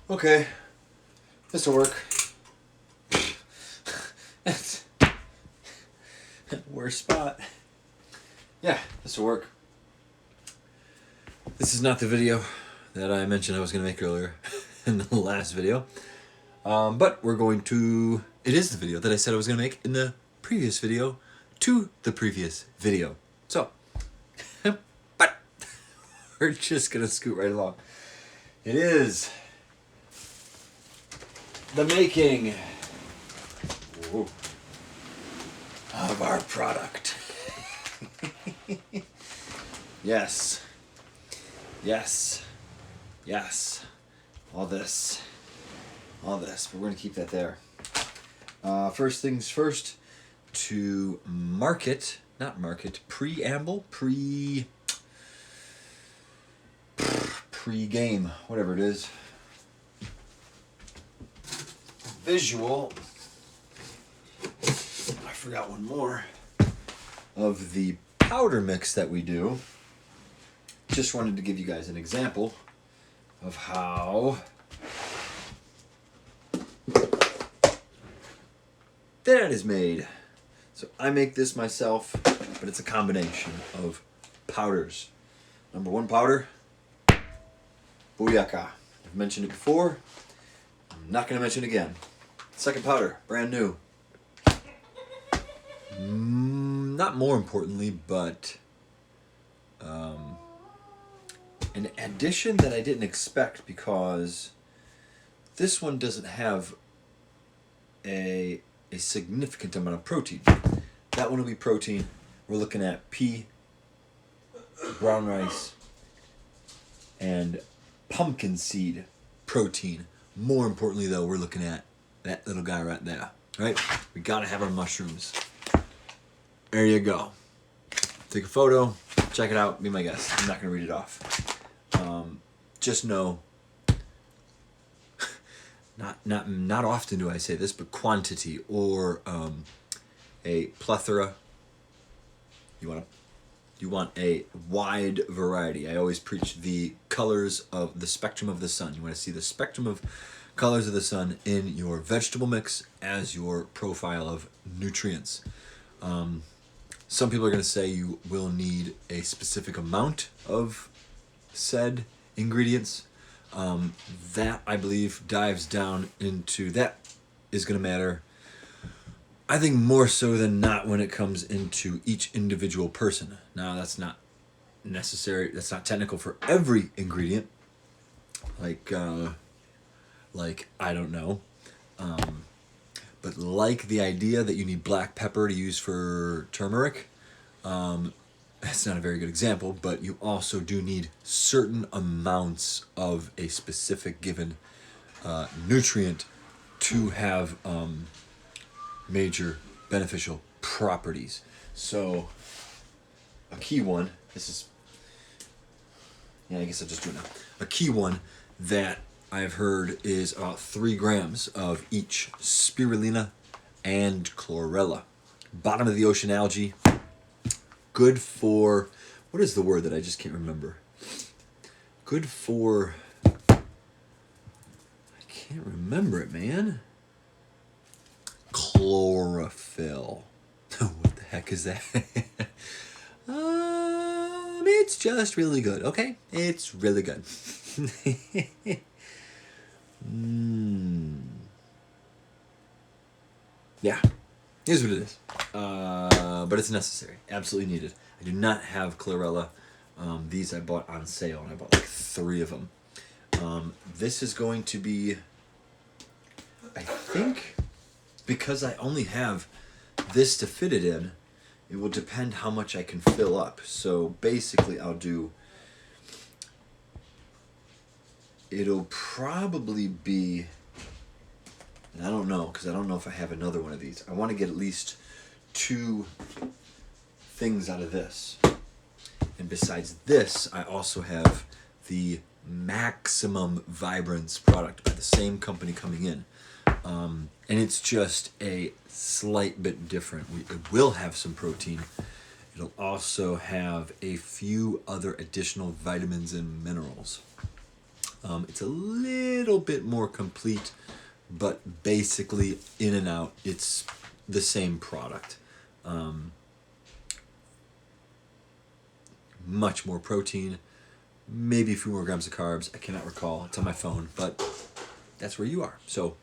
Okay. This'll work. Worst spot. Yeah, this'll work. This is not the video that I mentioned I was going to make earlier in the last video. But we're going to... It is the video that I said I was going to make in the previous video to the previous video. So, but we're just going to scoot right along. It is the making of our product. Yes. Yes. Yes. All this. But we're going to keep that there. First things first, to pre-game, whatever it is. Visual. I forgot one more. Of the powder mix that we do. Just wanted to give you guys an example of how that is made. So I make this myself, but it's a combination of powders. Number one powder, Booyaka. I've mentioned it before. I'm not going to mention it again. Second powder, brand new. Not more importantly, but an addition that I didn't expect, because this one doesn't have a significant amount of protein. That one will be protein. We're looking at pea, brown rice, and pumpkin seed protein. More importantly, though, we're looking at that little guy right there. Right? We gotta have our mushrooms. There you go. Take a photo, check it out, be my guest. I'm not gonna read it off. Just know, not often do I say this, but quantity or a plethora. You want a wide variety. I always preach the colors of the spectrum of the sun. You want to see the spectrum of colors of the sun in your vegetable mix as your profile of nutrients. Some people are going to say you will need a specific amount of said ingredients. That, I believe, dives down into, that is going to matter, I think, more so than not when it comes into each individual person. Now, that's not necessary, that's not technical for every ingredient. Like, I don't know. But like the idea that you need black pepper to use for turmeric, that's not a very good example, but you also do need certain amounts of a specific given nutrient to have major beneficial properties. So a key one, I guess I'll just do it now. A key one that I've heard is about 3 grams of each spirulina and chlorella. Bottom of the ocean algae. Good for, what is the word that I just can't remember? Good for, I can't remember it, man. Chlorophyll. What the heck is that? It's just really good, okay? It's really good. Yeah, here's what it is. But it's necessary, absolutely needed. I do not have chlorella. These I bought on sale, and I bought like 3 of them. This is going to be, I think, because I only have this to fit it in, it will depend how much I can fill up. So basically it'll probably be, and I don't know, because I don't know if I have another one of these. I want to get at least 2 things out of this. And besides this, I also have the Maximum Vibrance product by the same company coming in. And it's just a slight bit different. It will have some protein. It'll also have a few other additional vitamins and minerals. It's a little bit more complete, but basically in and out, it's the same product. Much more protein, maybe a few more grams of carbs. I cannot recall. It's on my phone, but that's where you are. So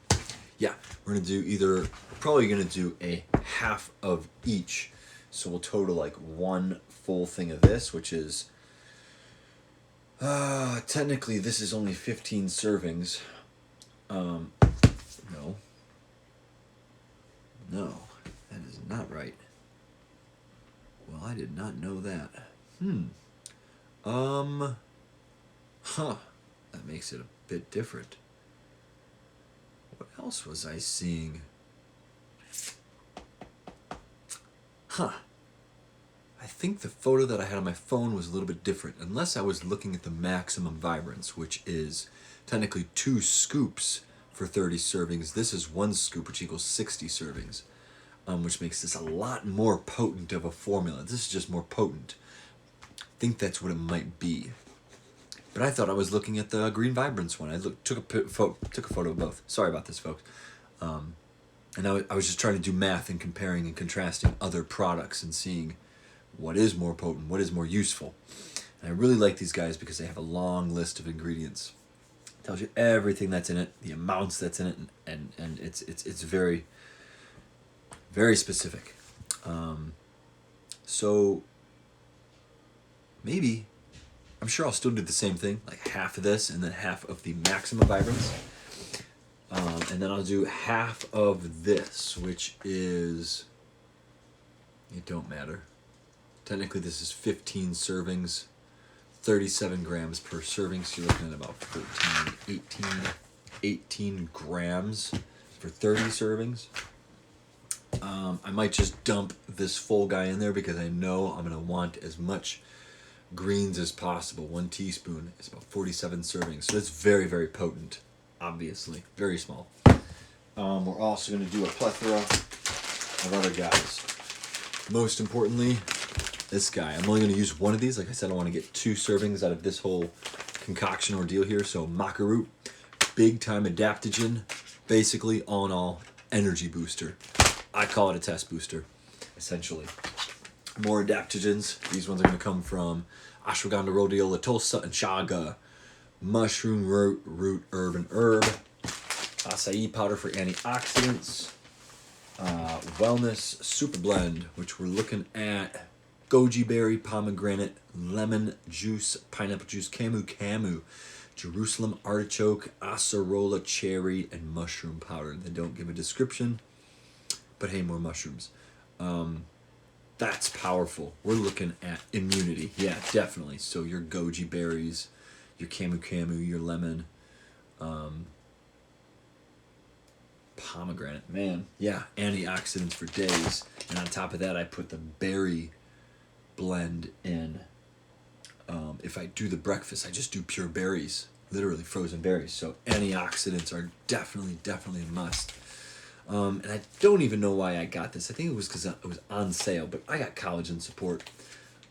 yeah, we're gonna do probably gonna do a half of each. So we'll total like one full thing of this, which is, technically this is only 15 servings. No, that is not right. Well, I did not know that. That makes it a bit different. What else was I seeing? I think the photo that I had on my phone was a little bit different, unless I was looking at the maximum vibrance, which is technically 2 scoops for 30 servings. This is 1 scoop, which equals 60 servings, which makes this a lot more potent of a formula. This is just more potent. I think that's what it might be. But I thought I was looking at the Green Vibrance one. I took a photo of both. Sorry about this, folks. And I was just trying to do math and comparing and contrasting other products and seeing what is more potent, what is more useful. And I really like these guys because they have a long list of ingredients. It tells you everything that's in it, the amounts that's in it, and it's very, very specific. So maybe, I'm sure I'll still do the same thing, like half of this and then half of the maximum vibrance. And then I'll do half of this, which is, it don't matter. Technically this is 15 servings, 37 grams per serving, so you're looking at about 18 grams for 30 servings. I might just dump this full guy in there because I know I'm going to want as much greens as possible. 1 teaspoon is about 47 servings, so it's very, very potent, obviously. Very small. We're also going to do a plethora of other guys. Most importantly, this guy. I'm only going to use one of these. Like I said, I want to get 2 servings out of this whole concoction ordeal here. So maca root, big time adaptogen, basically all in all, energy booster. I call it a test booster, essentially. More adaptogens. These ones are going to come from ashwagandha, rhodiola, tulsa, and chaga, mushroom root, herb, acai powder for antioxidants, wellness super blend, which we're looking at goji berry, pomegranate, lemon juice, pineapple juice, camu, Jerusalem artichoke, acerola cherry, and mushroom powder. They don't give a description, but hey, more mushrooms. That's powerful. We're looking at immunity. Yeah, definitely. So your goji berries, your camu, your lemon, pomegranate. Man, yeah, antioxidants for days. And on top of that, I put the berry blend in. If I do the breakfast, I just do pure berries, literally frozen berries. So antioxidants are definitely a must. And I don't even know why I got this. I think it was because it was on sale, but I got collagen support.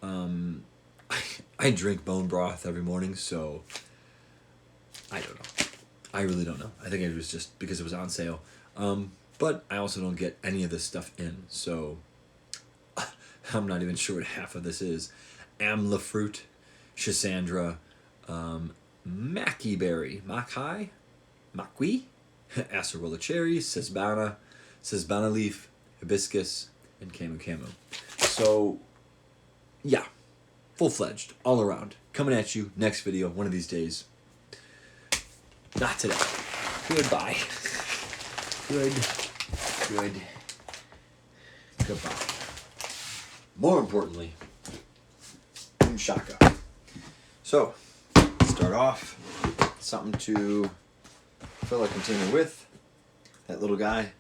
I drink bone broth every morning, so I don't know. I really don't know. I think it was just because it was on sale. But I also don't get any of this stuff in, so I'm not even sure what half of this is. Amla fruit, Schisandra, maqui berry, maqui, acerola cherry, sesbana leaf, hibiscus, and camu. So, yeah, full-fledged, all around. Coming at you next video, one of these days. Not today. Goodbye. Goodbye. More importantly, shaka. So, start off, something to fill a container with. That little guy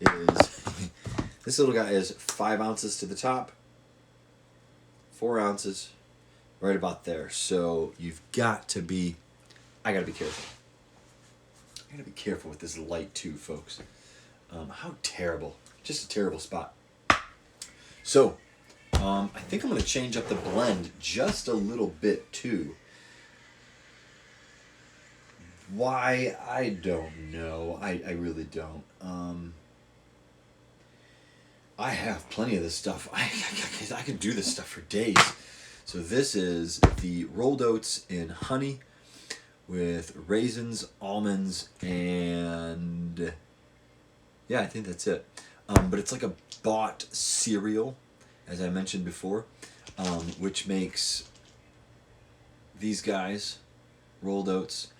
is 5 ounces to the top, 4 ounces, right about there. So I gotta be careful. I gotta be careful with this light too, folks. How terrible. Just a terrible spot. So, I think I'm going to change up the blend just a little bit too. Why? I don't know. I really don't. I have plenty of this stuff. I could do this stuff for days. So this is the rolled oats in honey with raisins, almonds, and yeah, I think that's it. But it's like a bought cereal, as I mentioned before, which makes these guys, rolled oats,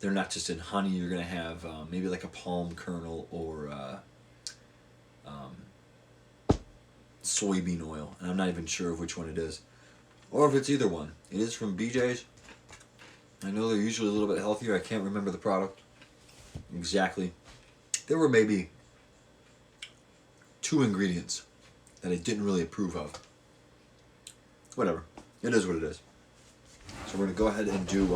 they're not just in honey. You're going to have maybe like a palm kernel or soybean oil. And I'm not even sure of which one it is. Or if it's either one. It is from BJ's. I know they're usually a little bit healthier. I can't remember the product exactly. There were maybe 2 ingredients that I didn't really approve of. Whatever. It is what it is. So we're going to go ahead and do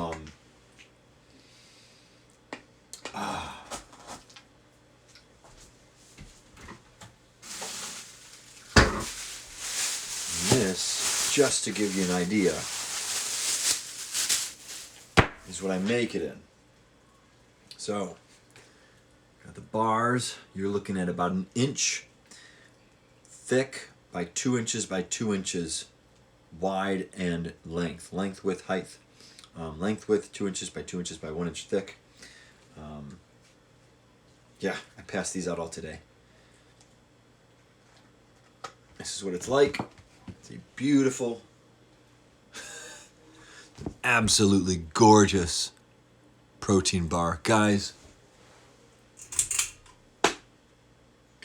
this, just to give you an idea, is what I make it in. So, got the bars. You're looking at about 1 inch thick by 2 inches by 2 inches wide and length. Length, width, height. Length, width, 2 inches by 2 inches by 1 inch thick. Yeah, I passed these out all today. This is what it's like. It's a beautiful, absolutely gorgeous protein bar. Guys,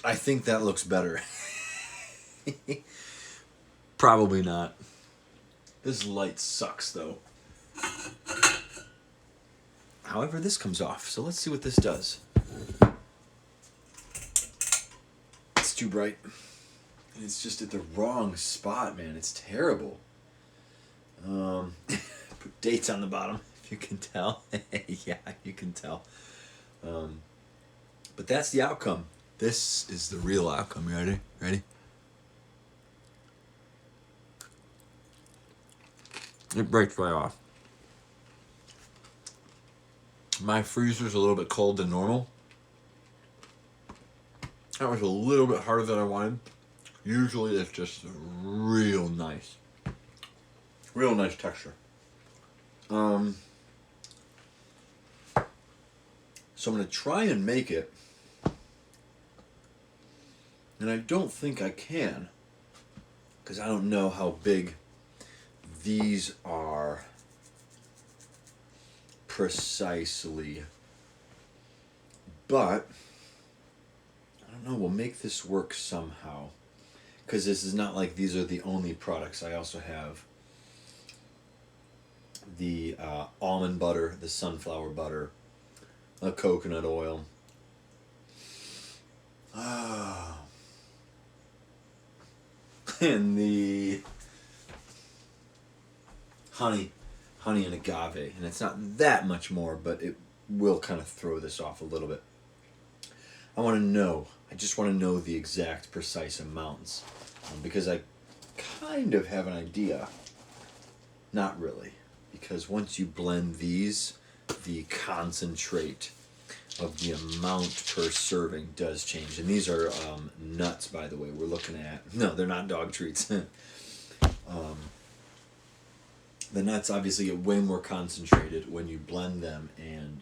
I think that looks better. Probably not. This light sucks though. However, this comes off, so let's see what this does. It's too bright. And it's just at the wrong spot, man. It's terrible. Put dates on the bottom, if you can tell. Yeah, you can tell. But that's the outcome. This is the real outcome. You ready? Ready? It breaks right off. My freezer's a little bit cold than normal. That was a little bit harder than I wanted. Usually it's just real nice. Real nice texture. So I'm going to try and make it. And I don't think I can. Because I don't know how big these are precisely. But I don't know, we'll make this work somehow. Because this is not like these are the only products. I also have the almond butter, the sunflower butter, the coconut oil. And the honey and agave. And it's not that much more, but it will kind of throw this off a little bit. I just want to know the exact precise amounts. Because I kind of have an idea. Not really. Because once you blend these, the concentrate of the amount per serving does change. And these are nuts, by the way. We're looking at... No, they're not dog treats. The nuts obviously get way more concentrated when you blend them and,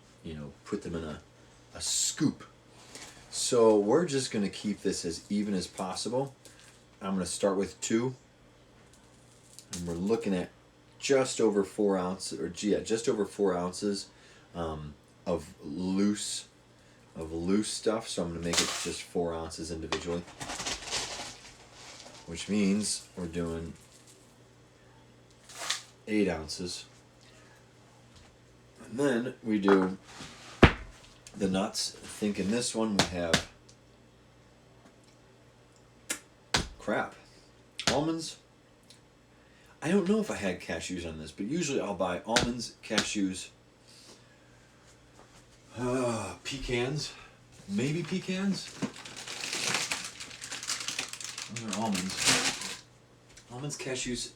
put them in a scoop. So we're just going to keep this as even as possible. I'm going to start with 2. And we're looking at just over 4 ounces, just over 4 ounces of loose stuff. So I'm going to make it just 4 ounces individually. Which means we're doing 8 ounces. And then we do the nuts. I think in this one we have almonds. I don't know if I had cashews on this, but usually I'll buy almonds, cashews, pecans, maybe pecans. Those are almonds. Almonds, cashews,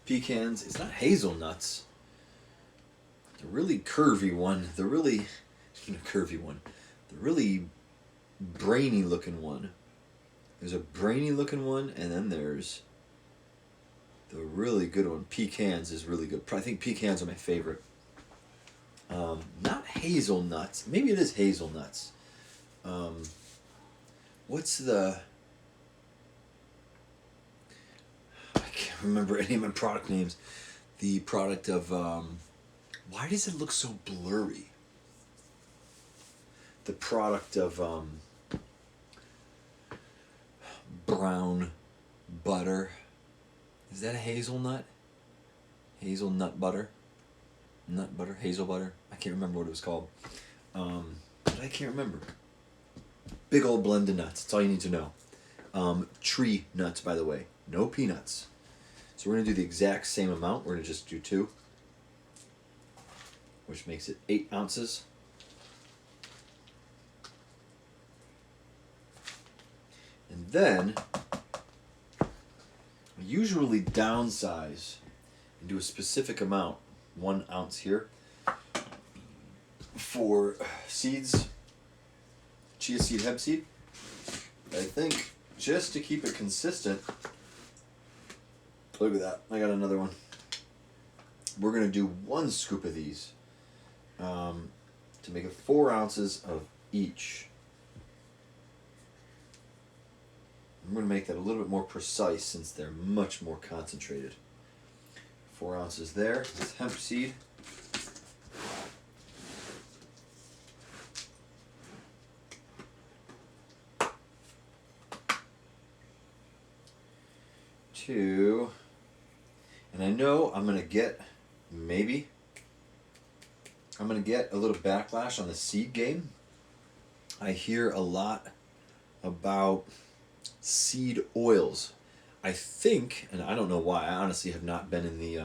pecans. It's not hazelnuts. The really curvy one. The really curvy one. The really brainy looking one. There's a brainy looking one, and then there's the really good one. Pecans is really good. I think pecans are my favorite. Not hazelnuts. Maybe it is hazelnuts. What's the... I can't remember any of my product names. The product of... why does it look so blurry? The product of brown butter. Is that a hazelnut? Hazelnut butter? Nut butter? Hazel butter? I can't remember what it was called. But I can't remember. Big old blend of nuts. That's all you need to know. Tree nuts, by the way. No peanuts. So we're going to do the exact same amount. We're going to just do 2. Which makes it 8 ounces. And then, I usually downsize and do a specific amount. 1 ounce here for seeds, chia seed, hemp seed. I think just to keep it consistent, look at that, I got another one. We're going to do 1 scoop of these to make it 4 ounces of each. I'm going to make that a little bit more precise since they're much more concentrated. 4 ounces there. This hemp seed. Two. And I know I'm going to get, maybe, I'm going to get a little backlash on the seed game. I hear a lot about seed oils. I think, and I don't know why, I honestly have not been in the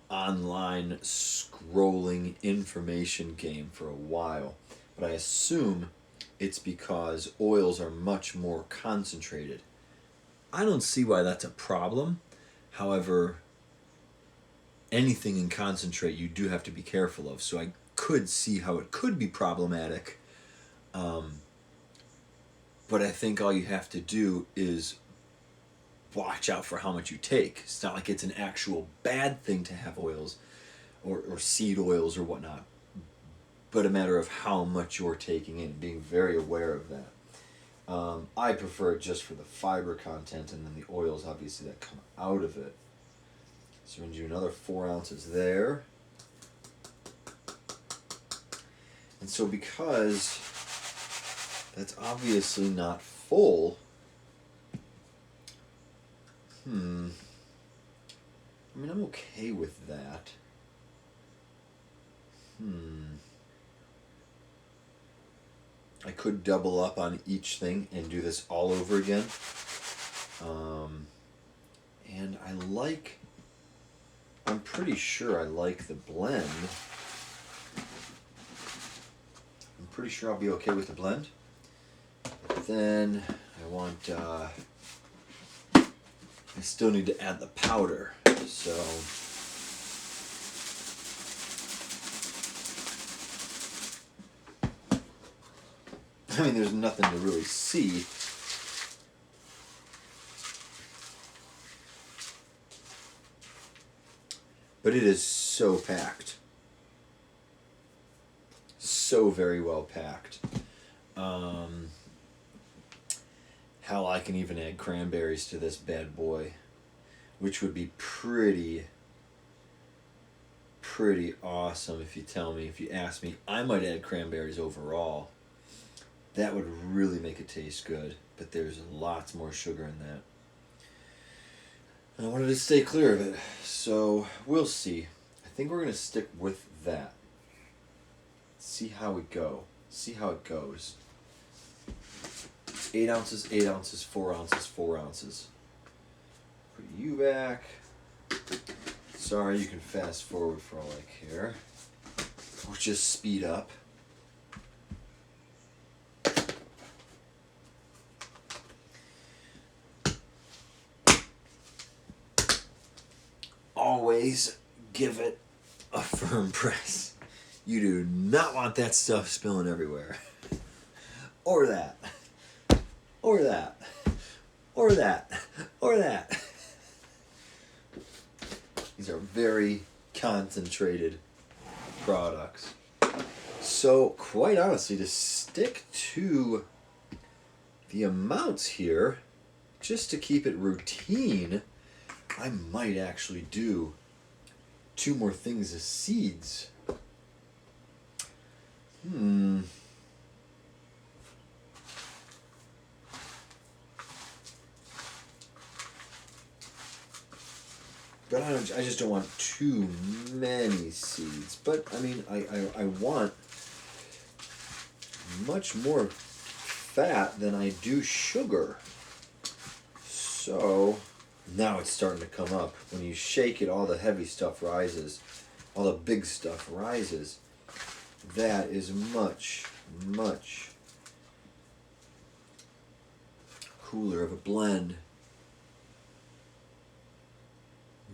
online scrolling information game for a while, but I assume it's because oils are much more concentrated. I don't see why that's a problem. However, anything in concentrate you do have to be careful of, so I could see how it could be problematic. But I think all you have to do is watch out for how much you take. It's not like it's an actual bad thing to have oils or seed oils or whatnot, but a matter of how much you're taking in, being very aware of that. I prefer it just for the fiber content and then the oils obviously that come out of it. So we're going to do another 4 ounces there. And so because that's obviously not full, I mean, I'm okay with that. I could double up on each thing and do this all over again. And I'm pretty sure I like the blend. I'm pretty sure I'll be okay with the blend. But then I still need to add the powder, so I mean, there's nothing to really see. But it is so packed. So very well packed. Hell, I can even add cranberries to this bad boy, which would be pretty awesome if you ask me. I might add cranberries overall. That would really make it taste good, but there's lots more sugar in that. And I wanted to stay clear of it, so we'll see. I think we're going to stick with that. See how we go. See how it goes. 8 ounces, 8 ounces, 4 ounces, 4 ounces. Put you back. Sorry, you can fast forward for all I care. Or just speed up. always give it a firm press. You do not want that stuff spilling everywhere. Or that. Or that. Or that. Or that. These are very concentrated products. So, quite honestly, to stick to the amounts here, just to keep it routine, I might actually do 2 more things as seeds. But I just don't want too many seeds. But, I mean, I want much more fat than I do sugar. So, now it's starting to come up. When you shake it, all the heavy stuff rises. All the big stuff rises. That is much, much cooler of a blend.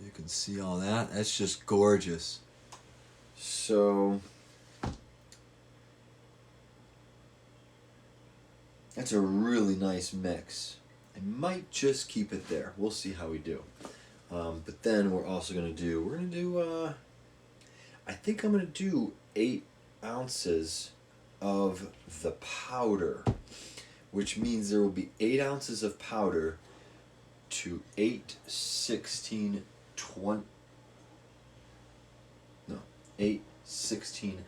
You can see all that. That's just gorgeous. So that's a really nice mix. I might just keep it there. We'll see how we do. But then we're also going to do, I think I'm going to do 8 ounces of the powder, which means there will be 8 ounces of powder to 8, 16, 20, no, 8, 16,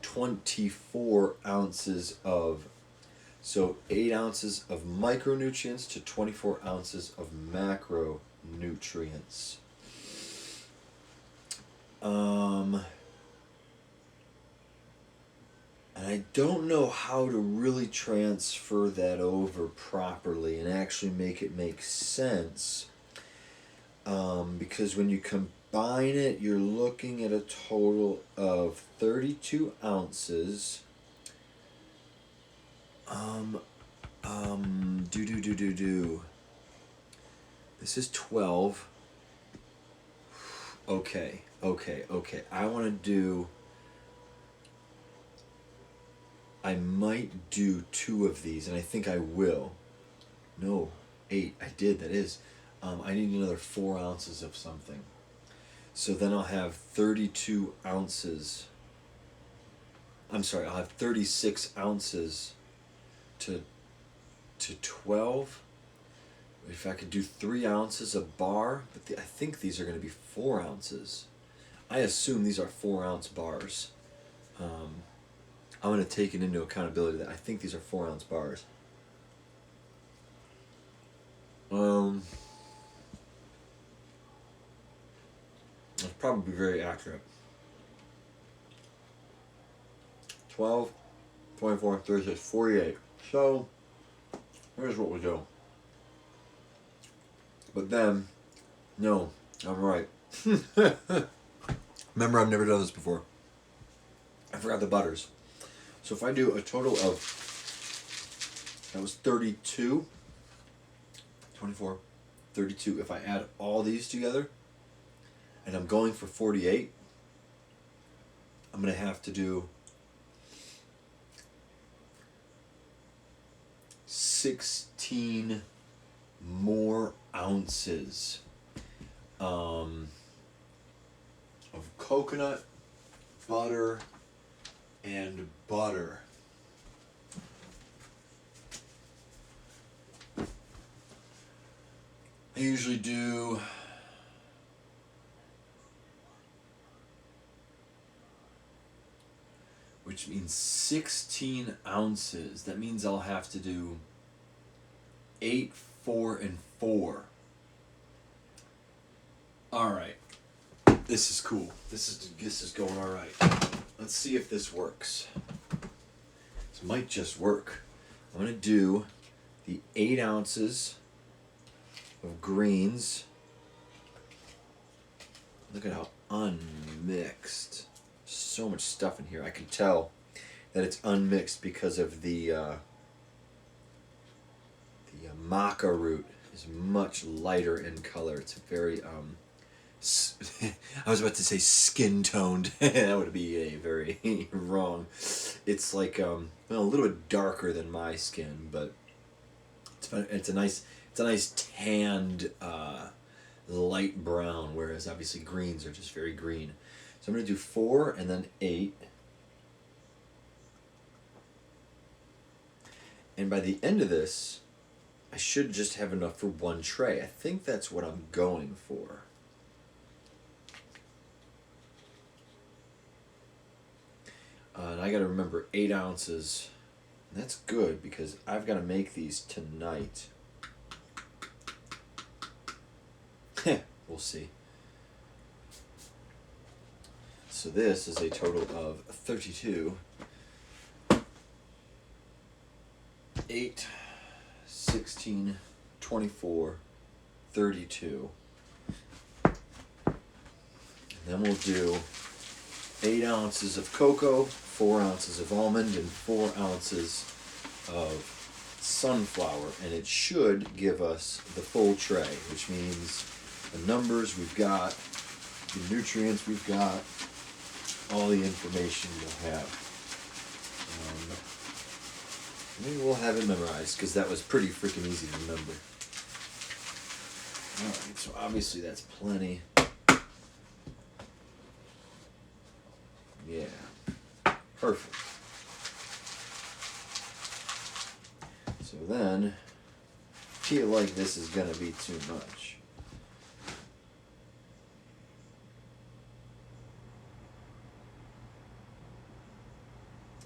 24 ounces of, so 8 ounces of micronutrients to 24 ounces of macronutrients. And I don't know how to really transfer that over properly and actually make it make sense. Because when you combine it, you're looking at a total of 32 ounces. This is 12. Okay. I might do 2 of these, and I think I will. No, 8. I did, that is. I need another 4 ounces of something. So then I'll have 32 ounces. I'm sorry, I'll have 36 ounces to 12. If I could do 3 ounces a bar, but I think these are going to be 4 ounces. I assume these are 4 ounce bars. I'm going to take it into accountability that I think these are 4 ounce bars. That's probably very accurate. 12, 24, 36, 48. So, here's what we do. But then, no, I'm right. Remember, I've never done this before. I forgot the butters. So if I do a total of, that was 32, 24, 32. If I add all these together, and I'm going for 48, I'm going to have to do 16 more ounces of coconut butter and butter. I usually do which means 16 ounces. That means I'll have to do 8, 4, and 4. Alright. This is cool. This is going alright. Let's see if this works. This might just work. I'm going to do the 8 ounces of greens. Look at how unmixed. So much stuff in here. I can tell that it's unmixed because of the maca root is much lighter in color. It's very I was about to say skin toned. That would be a very wrong. It's like well, a little bit darker than my skin, but it's a nice tanned light brown. Whereas obviously greens are just very green. So I'm gonna do 4 and then 8. And by the end of this, I should just have enough for one tray. I think that's what I'm going for. And I got to remember 8 ounces. And that's good because I've got to make these tonight. We'll see. So this is a total of 32. 8, 16, 24, 32. And then we'll do 8 ounces of cocoa, 4 ounces of almond, and 4 ounces of sunflower. And it should give us the full tray, which means the numbers we've got, the nutrients we've got, all the information we'll have. Maybe we'll have it memorized because that was pretty freaking easy to remember. Alright, so obviously that's plenty. Yeah. Perfect. So then, I feel like this is going to be too much.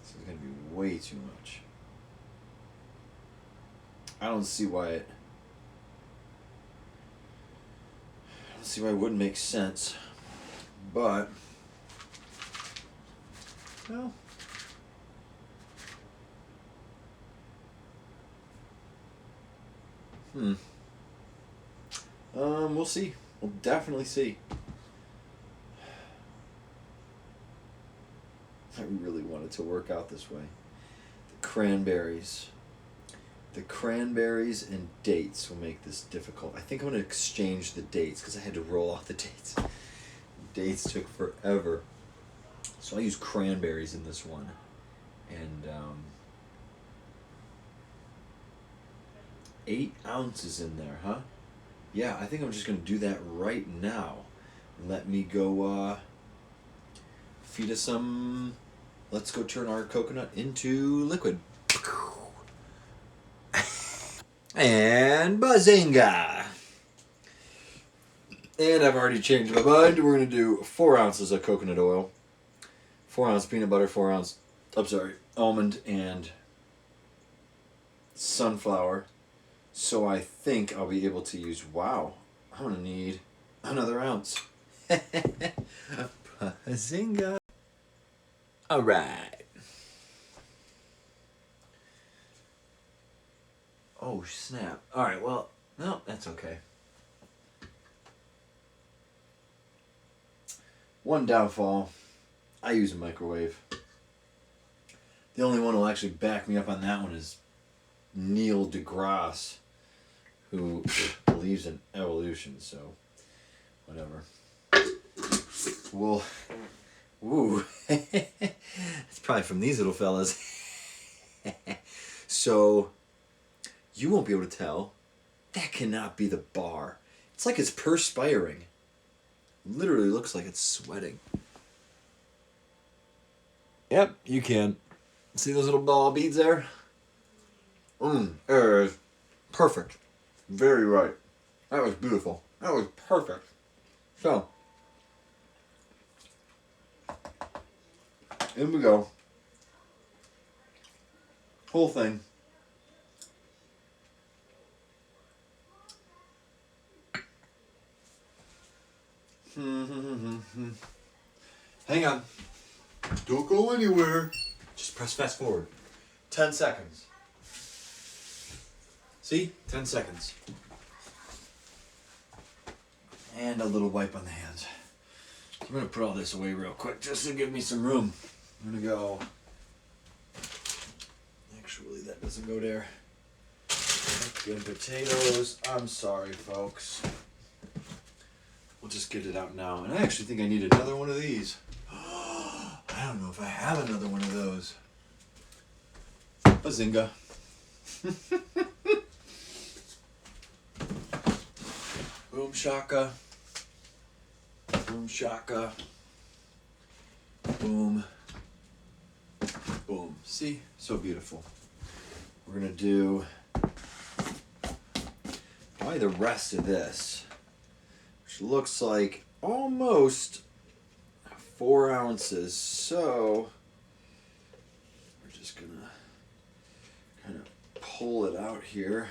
This is going to be way too much. I don't see why it wouldn't make sense, but well, we'll see. We'll definitely see. I really wanted to work out this way. The cranberries and dates will make this difficult. I think I'm going to exchange the dates because I had to roll off the dates. Dates took forever. So I use cranberries in this one. And 8 ounces in there, huh? Yeah, I think I'm just going to do that right now. Let me go feed us some... Let's go turn our coconut into liquid. And bazinga! And I've already changed my mind. We're going to do 4 ounces of coconut oil, 4 ounce peanut butter, almond and sunflower. So I think I'll be able to use, wow, I'm going to need another ounce. Bazinga! Alright. Oh, snap. Alright, well, no, that's okay. One downfall, I use a microwave. The only one who'll actually back me up on that one is Neil deGrasse, who believes in evolution, so whatever. Well, ooh. It's probably from these little fellas. So... You won't be able to tell. That cannot be the bar. It's like it's perspiring. Literally looks like it's sweating. Yep, you can. See those little ball beads there? There it is. Perfect. Very right. That was beautiful. That was perfect. So, in we go. Whole thing. Hang on. Don't go anywhere. Just press fast forward. 10 seconds. See? 10 seconds. And a little wipe on the hands. I'm going to put all this away real quick just to give me some room. I'm going to go... Actually, that doesn't go there. Pumpkin potatoes. I'm sorry, folks. we'll just get it out now. And I actually think I need another one of these. I don't know if I have another one of those. Bazinga. Boom shaka. Boom shaka. Boom. Boom. See? So beautiful. We're going to do probably the rest of this, which looks like almost 4 ounces. So we're just going to kind of pull it out here.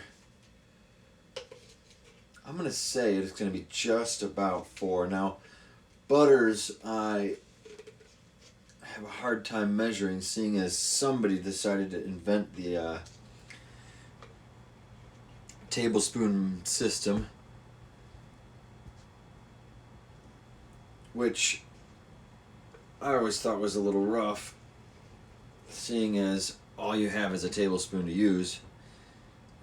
I'm going to say it's going to be just about 4. Now, butters, I have a hard time measuring, seeing as somebody decided to invent the tablespoon system, which I always thought was a little rough, seeing as all you have is a tablespoon to use,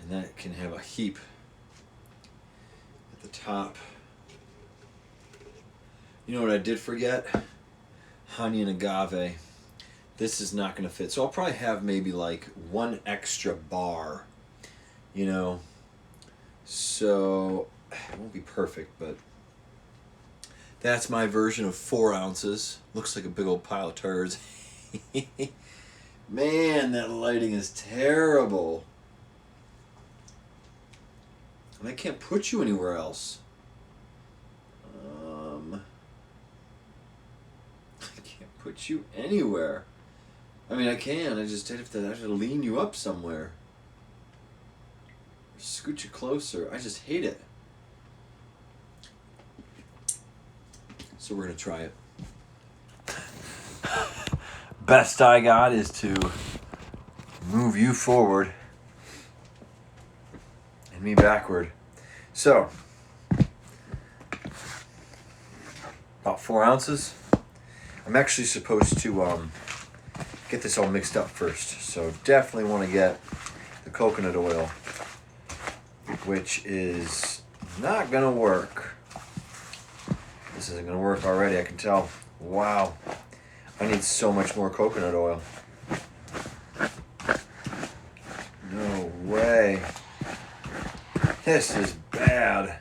and that can have a heap at the top. You know what I did forget? Honey and agave. This is not going to fit, so I'll probably have maybe like 1 extra bar, you know, so it won't be perfect, but that's my version of 4 ounces. Looks like a big old pile of turds. Man, that lighting is terrible, and I can't put you anywhere else. Put you anywhere. I mean, I can. I have to lean you up somewhere. Scoot you closer. I just hate it. So we're gonna try it. Best I got is to move you forward and me backward. So about 4 ounces. I'm actually supposed to get this all mixed up first, so definitely want to get the coconut oil, which is not going to work. This isn't going to work already, I can tell. Wow, I need so much more coconut oil. No way. This is bad.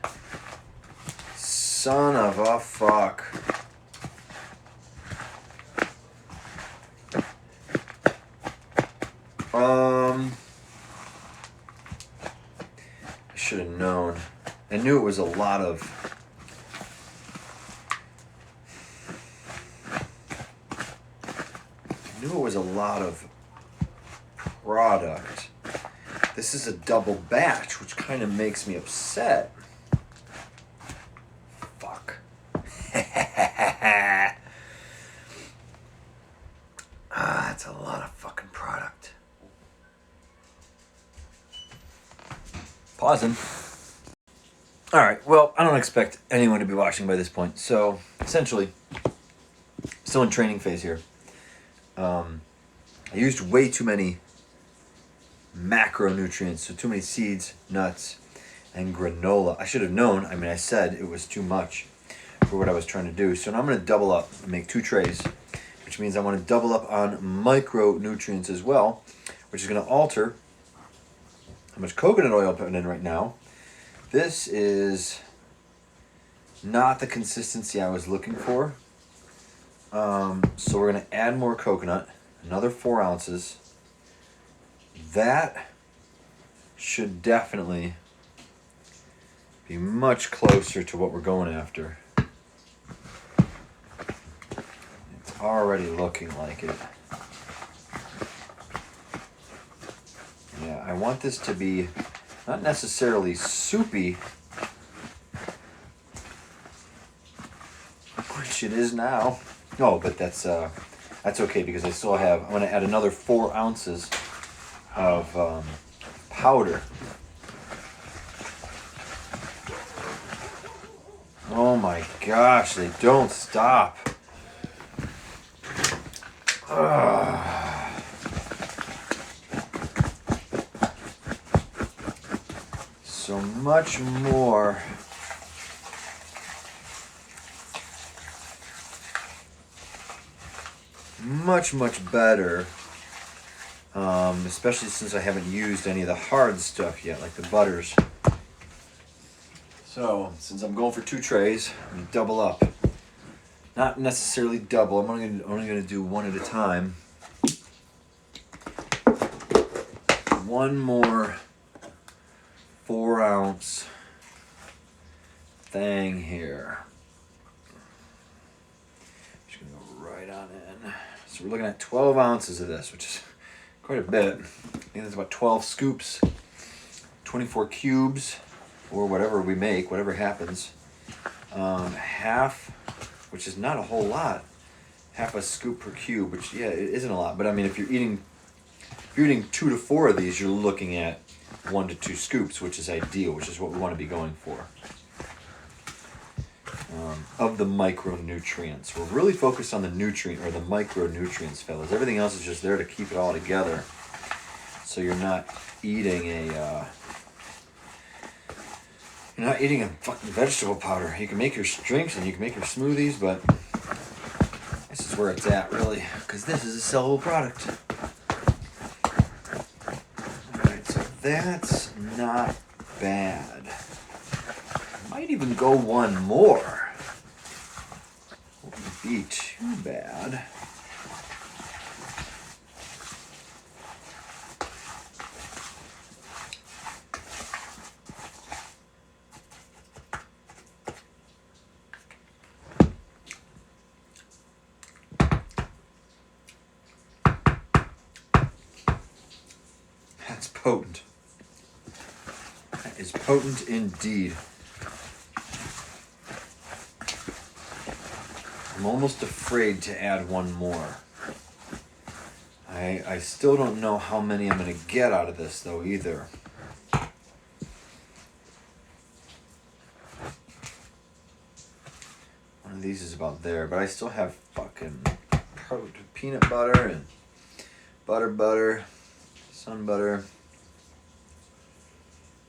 Son of a fuck. I should have known. I knew it was a lot of product. This is a double batch, which kind of makes me upset. Fuck. That's a lot of fucking product. Pausing. Alright, well, I don't expect anyone to be watching by this point. So, essentially, still in training phase here. I used way too many macronutrients, so too many seeds, nuts, and granola. I should have known. I mean, I said it was too much for what I was trying to do. So now I'm going to double up and make 2 trays, which means I want to double up on micronutrients as well, which is going to alter how much coconut oil I'm putting in right now. This is not the consistency I was looking for. So we're going to add more coconut, another 4 ounces. That should definitely be much closer to what we're going after. It's already looking like it. Yeah, I want this to be not necessarily soupy, which it is now. Oh, but that's okay because I still have, I'm going to add another 4 ounces of powder. Oh my gosh, they don't stop. So much more much better, especially since I haven't used any of the hard stuff yet, like the butters. So, since I'm going for 2 trays, I'm going to double up. Not necessarily double, I'm only going to do one at a time. One more 4-ounce thing here. Just going to go right on in. So we're looking at 12 ounces of this, which is quite a bit. I think that's about 12 scoops, 24 cubes, or whatever we make, whatever happens. Half, which is not a whole lot, half a scoop per cube, which, yeah, it isn't a lot. But I mean, if you're eating 2 to 4 of these, you're looking at 1 to 2 scoops, which is ideal, which is what we want to be going for. Of the micronutrients. We're really focused on the nutrient, or the micronutrients, fellas. Everything else is just there to keep it all together. So you're not eating a fucking vegetable powder. You can make your drinks and you can make your smoothies, but this is where it's at, really, because this is a sellable product. Alright, so that's not bad. Might even go one more. Wouldn't be too bad. That's potent. That is potent indeed. I'm almost afraid to add one more. I still don't know how many I'm going to get out of this, though, either. One of these is about there, but I still have fucking peanut butter and butter, sun butter.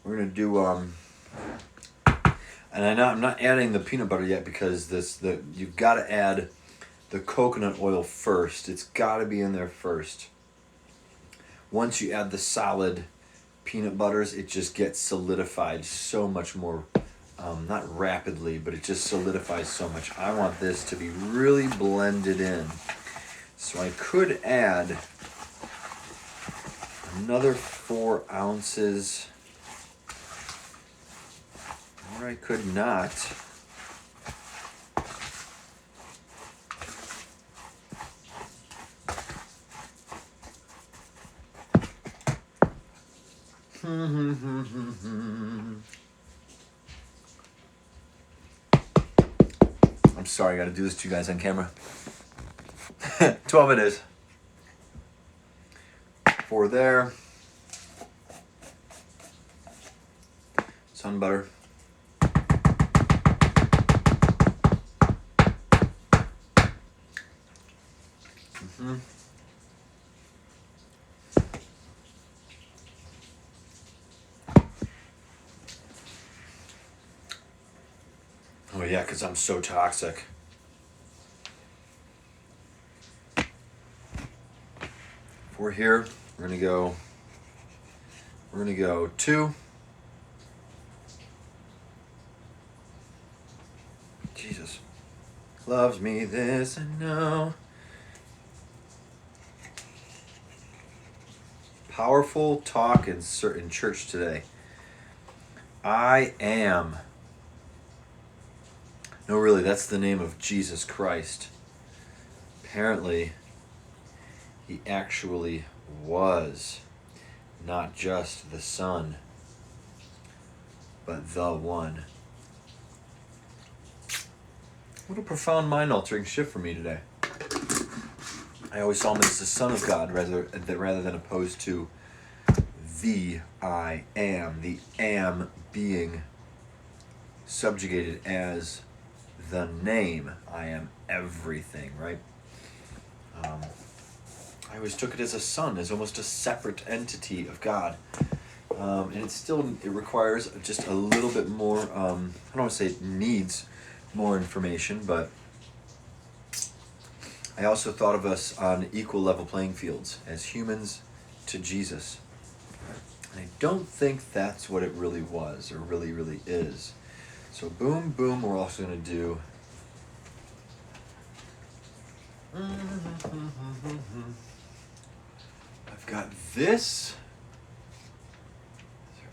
We're going to do, and I'm not adding the peanut butter yet because you've got to add the coconut oil first. It's got to be in there first. Once you add the solid peanut butters, it just gets solidified so much more, not rapidly, but it just solidifies so much. I want this to be really blended in. So I could add another 4 ounces, or I could not. I'm sorry, I gotta do this to you guys on camera. 12 it is. 4 there. Sun butter. Oh yeah, because I'm so toxic. For here, we're gonna go 2. Jesus. Loves me this I know. Powerful talk in certain church today. I am. No, really, that's the name of Jesus Christ. Apparently, he actually was not just the Son, but the One. What a profound mind-altering shift for me today. I always saw him as the Son of God rather than opposed to the I am. The am being subjugated as the name. I am everything, right? I always took it as a son, as almost a separate entity of God. And it requires just a little bit more, I don't want to say it needs more information, but I also thought of us on equal level playing fields as humans to Jesus. And I don't think that's what it really was or really is. So boom, boom, we're also going to do. I've got this. Is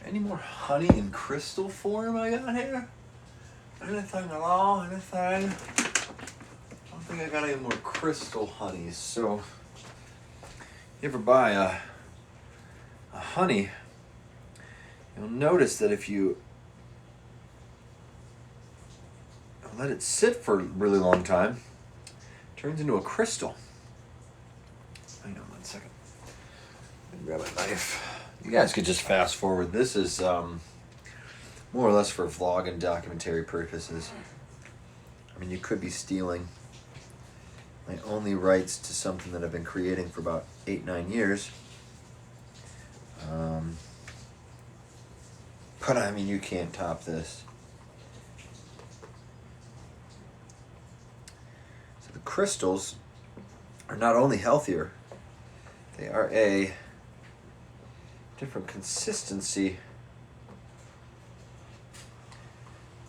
there any more honey in crystal form I got here? Anything at all? Anything? I don't think I got any more crystal honeys. So, you ever buy a honey, you'll notice that if you let it sit for a really long time, it turns into a crystal. Hang on 1 second. Let me grab a knife. You guys could just fast forward. This is more or less for vlog and documentary purposes. I mean, you could be stealing my only rights to something that I've been creating for about 8-9 years. But I mean, you can't top this. So the crystals are not only healthier, they are a different consistency.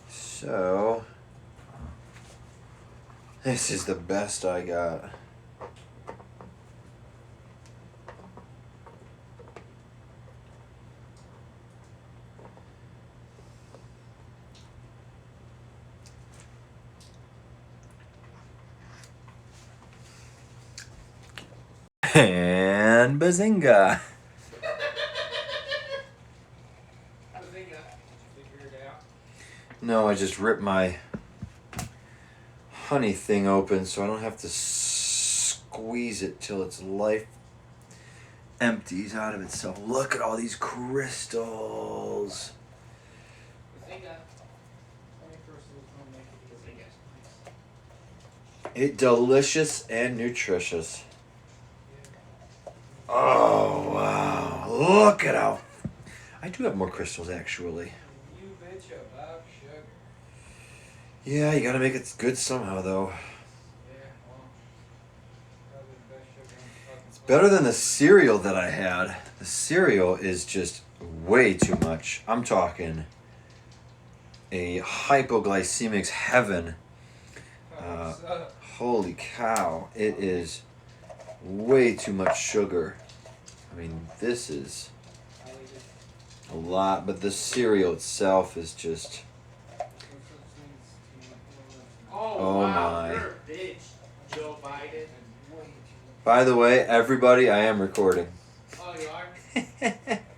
So this is the best I got. And bazinga! No, I just ripped my honey thing open so I don't have to squeeze it till its life empties out of itself. Look at all these crystals. It's delicious and nutritious. Oh, wow. Look at how... I do have more crystals, actually. You bitch about sugar. Yeah, you gotta make it good somehow, though. Yeah, well, probably the best sugar on the fucking It's better than the cereal that I had. The cereal is just way too much. I'm talking a hypoglycemic heaven. Holy cow. It is way too much sugar. I mean, this is a lot, but the cereal itself is just... Oh wow, my. you're a bitch, Joe Biden. By the way, everybody, I am recording. Oh, you are?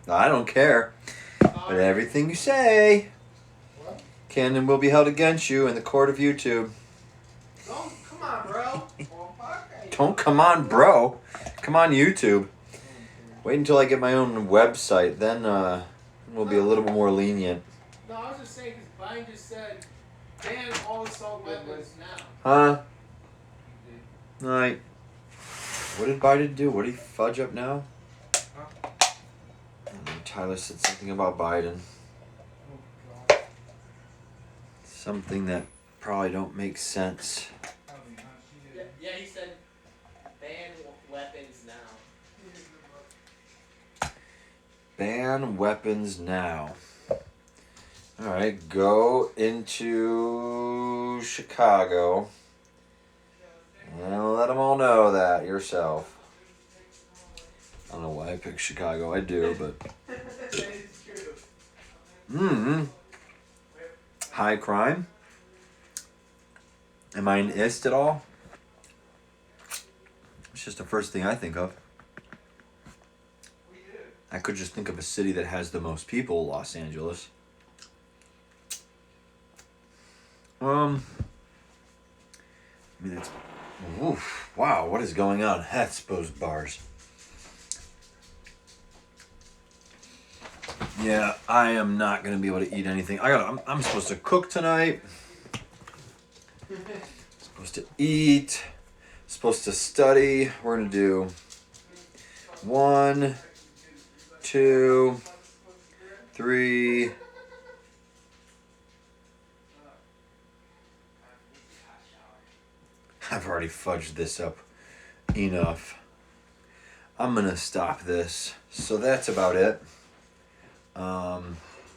I don't care. But everything you say can and will be held against you in the court of YouTube. Don't, come on, bro. Don't come on, bro. Come on, YouTube. Wait until I get my own website. Then we'll be a little bit more lenient. No, I was just saying because Biden just said ban all assault weapons now. Huh? Right. What did Biden do? What did he fudge up now? Tyler said something about Biden. Something that probably don't make sense. Yeah, he said ban weapons now. Ban weapons now. Alright, go into Chicago and let them all know that yourself. I don't know why I picked Chicago. I do, but... High crime? Am I an ist at all? It's just the first thing I think of. I could just think of a city that has the most people, Los Angeles. I mean, it's... Oof, wow, what is going on? That's supposed bars. Yeah, I am not going to be able to eat anything. I'm supposed to cook tonight. Supposed to eat. Supposed to study. We're going to do 1, 2, 3. I've already fudged this up enough. I'm gonna stop this. So that's about it.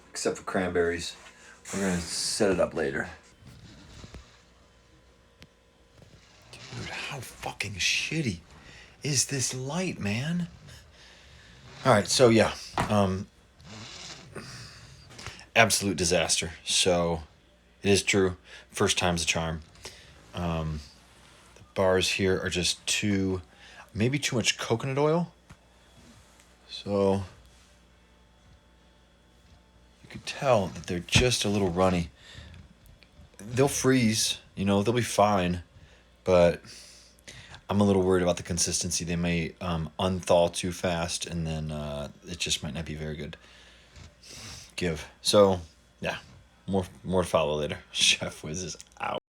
Except for cranberries. We're gonna set it up later. Dude, how fucking shitty is this light, man? Alright, so yeah. Absolute disaster. So it is true. First time's a charm. The bars here are just maybe too much coconut oil. So you could tell that they're just a little runny. They'll freeze, they'll be fine, but I'm a little worried about the consistency. They may unthaw too fast, and then it just might not be very good. So yeah, more to follow later. Chef Wiz is out.